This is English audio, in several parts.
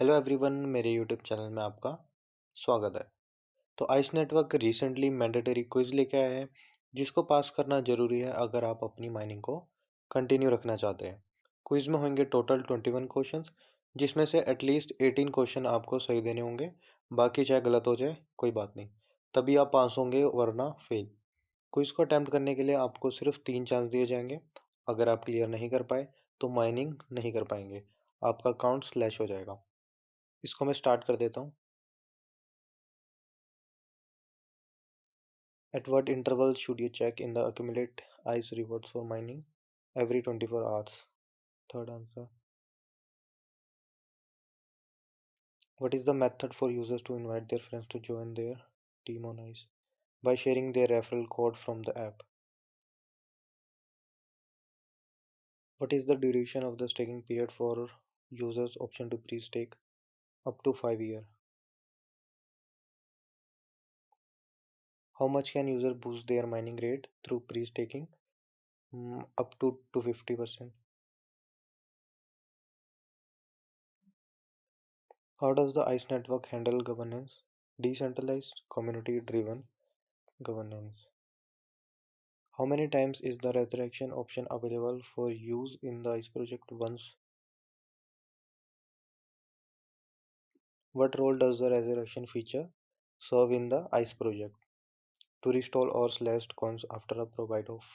Hello everyone, मेरे YouTube channel में आपका स्वागत है। तो ice network recently mandatory quiz लेके आया है, जिसको पास करना ज़रूरी है अगर आप अपनी माइनिंग को कंटिन्यू रखना चाहते हैं। क्विज में होंगे टोटल 21 क्वेश्चंस, जिसमें से एटलीस्ट 18 क्वेश्चन आपको सही देने होंगे। बाकी चाहे गलत हो जाए कोई बात नहीं, तभी आप पास होंगे वरना फेल। क्विज को अटैम्प्ट करने के लिए आपको सिर्फ 3 चांस दिए जाएंगे। अगर आप क्लियर नहीं कर पाए तो माइनिंग नहीं कर पाएंगे, आपका अकाउंट स्लैश हो जाएगा। इसको मैं स्टार्ट कर देता हूँ। At what intervals should you check in the accumulate ice rewards for mining? Every 24 hours. Third answer. What is the method for users to invite their friends to join their team on ice? By sharing their referral code from the app. What is the duration of the staking period for users option to pre-stake? Up to 5 years. How much can user boost their mining rate through pre-staking? Up to 250%. How does the ICE network handle governance? Decentralized, community driven governance. How many times is the resurrection option available for use in the ICE project? Once. What role does the resurrection feature serve in the ICE project? To restore or slashed coins after a provide of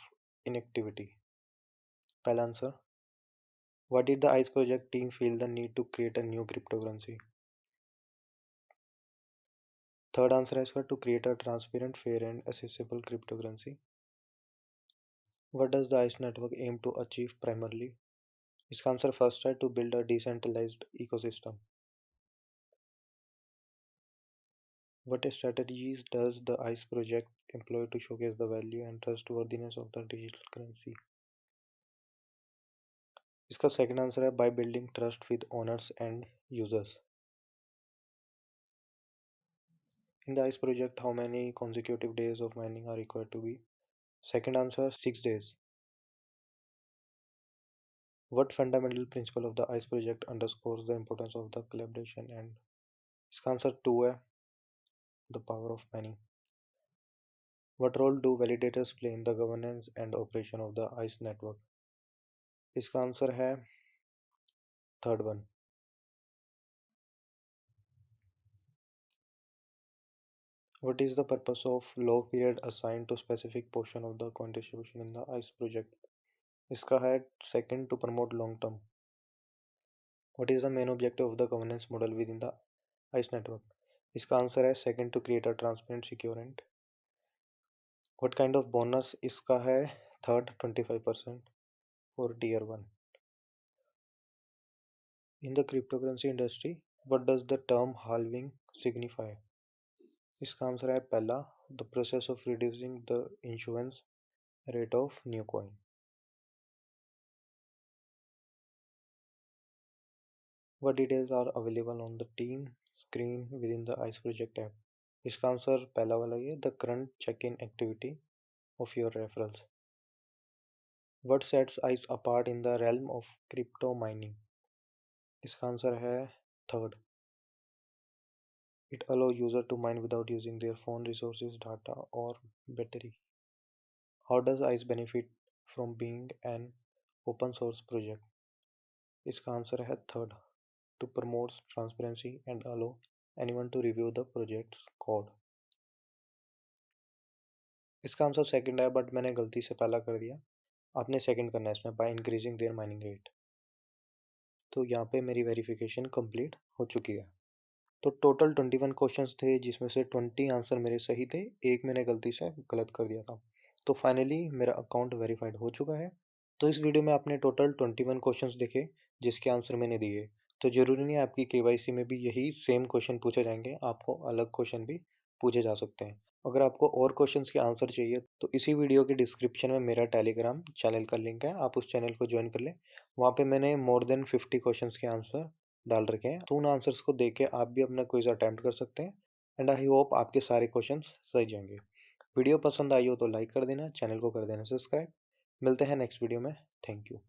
inactivity. Pal answer. Why did the ICE project team feel the need to create a new cryptocurrency? Third answer is to create a transparent, fair and accessible cryptocurrency. What does the ICE network aim to achieve primarily? इसका answer first है, to build a decentralized ecosystem. What strategies does the ICE project employ to showcase the value and trustworthiness of the digital currency? इसका second answer है by building trust with owners and users. In the ICE project, how many consecutive days of mining are required to be? Second answer, 6 days. What fundamental principle of the ICE project underscores the importance of the collaboration? And इसका answer 2 है, the power of mining. What role do validators play in the governance and operation of the ICE network? इसका answer है third one. What is the purpose of lock period assigned to specific portion of the coin distribution in the ICE project? इसका है second, to promote long term. What is the main objective of the governance model within the ICE network? इसका answer है second, to create a transparent, secure and. What kind of bonus? इसका है third, 25% for tier 1. In the cryptocurrency industry, what does the term halving signify? इसका answer है पहला, the process of reducing the issuance rate of new coin. What details are available on the team screen within the ICE project app? इसका answer पहला वाला ही है, the current check-in activity of your referrals. What sets ICE apart in the realm of crypto mining? इसका answer है third. It allows user to mine without using their phone resources, data or battery. How does ICE benefit from being an open source project? इसका answer है third, to promote transparency and allow anyone to review the project's code. इसका answer second है, but मैंने गलती से पहला कर दिया. आपने सेकंड करना है इसमें, by increasing there mining rate. तो यहाँ पे मेरी वेरिफिकेशन कंप्लीट हो चुकी है. तो टोटल 21 क्वेश्चंस थे, जिसमें से 20 आंसर मेरे सही थे, एक मैंने गलती से गलत कर दिया था. तो फाइनली मेरा अकाउंट वेरीफाइड हो चुका है. तो इस वीडियो में आपने टोटल 21 क्वेश्चंस देखे, जिसके आंसर मैंने दिए. तो ज़रूरी नहीं है आपकी केवाईसी में भी यही सेम क्वेश्चन पूछे जाएंगे, आपको अलग क्वेश्चन भी पूछे जा सकते हैं. अगर आपको और क्वेश्चंस के आंसर चाहिए तो इसी वीडियो के डिस्क्रिप्शन में मेरा टेलीग्राम चैनल का लिंक है, आप उस चैनल को ज्वाइन कर लें. वहाँ पे मैंने मोर देन 50 क्वेश्चंस के आंसर डाल रखे हैं, तो उन आंसर्स को देख के आप भी अपना क्विज अटैम्प्ट कर सकते हैं. एंड आई होप आपके सारे क्वेश्चन सही जाएंगे. वीडियो पसंद आई हो तो लाइक कर देना, चैनल को कर देना सब्सक्राइब. मिलते हैं नेक्स्ट वीडियो में. Thank you.